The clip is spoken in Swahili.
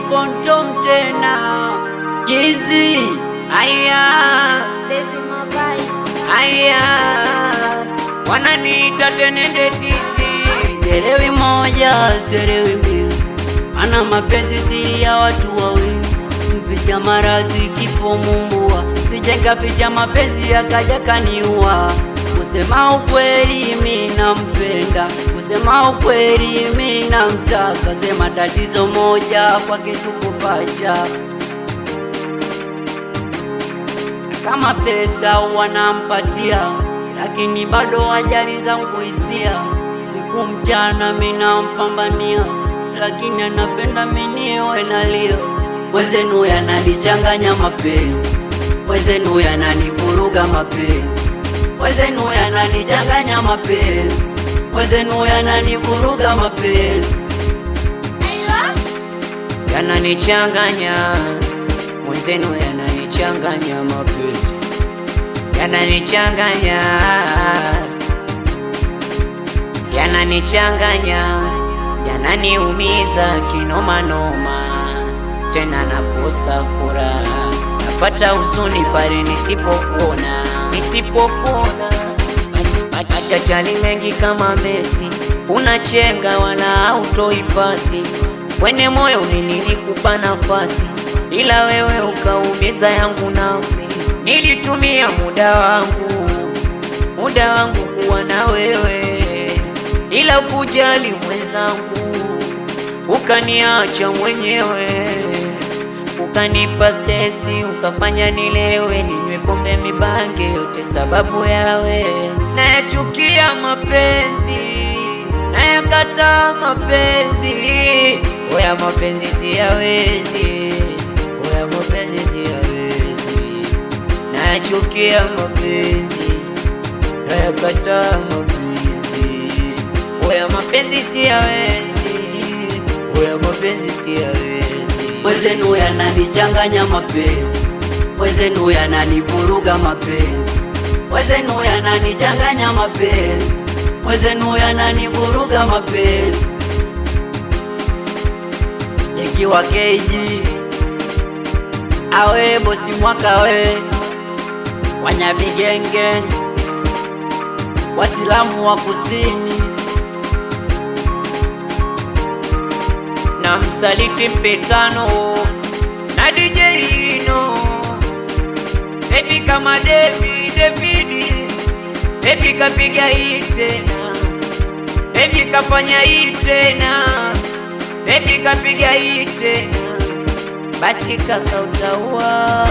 Kontom tena Gizi aya aya wananiita tenende tisi. Selewi moja selewi mbili, ana mapenzi siri ya watu wawili. Mficha maradhi kifo mumbua, sijenga picha mapenzi yakaja kaniua. Kusema ukweli mimi nampenda, kusema ukweli mimi namtaka. Sema tatizo moja kwake tuko pacha, kama pesa wanampatia, lakini bado wajali zangu hisia. Siku mchana mimi nampambania, lakini anapenda mimi niwe nalia. Wezenu yananichanganya mapenzi, wezenu yananivuruga mapenzi, wezenu yananichanganya mapenzi, wezenu yananivuruga mapenzi, yananichanganya wezenu yananichanganya mapenzi, yananichanganya yananichanganya yananiumiza kinoma noma, tena nakosa furaha, napata huzuni pale nisipopona. Machachali mengi kama Messi, unachenga wala hautoi pasi. Kwenye moyo nilikupa nafasi, ila wewe ukaumiza yangu nafsi. Nilitumia muda wangu kuwa na wewe, ila kujali mwenzangu ukaniacha mwenyewe. Ukanipa stresi, ukafanya nilewe, ninywe pombe mibange, yote sababu yawe. Nayachukia mapenzi, nayakataa mapenzi, oya mapenzi siyawezi, oya mapenzi siyawezi. Nayachukia mapenzi, nayakataa mapenzi, oya mapenzi siyawezi, oya mapenzi siyawezi. Wezenu yananichanganya mapenzi, wezenu yananivuruga mapenzi, wezenu yananichanganya mapenzi, wezenu yananivuruga mapenzi. Nikiwa keji awe bosi mwaka we, Wanyabigenge Wasilamu wa kusini, na msaliti Mpetano na DJ Ino, baby kama David, baby kapiga hii tena, baby kafanya hii tena, baby kapiga hii tena, basi kaka utaua.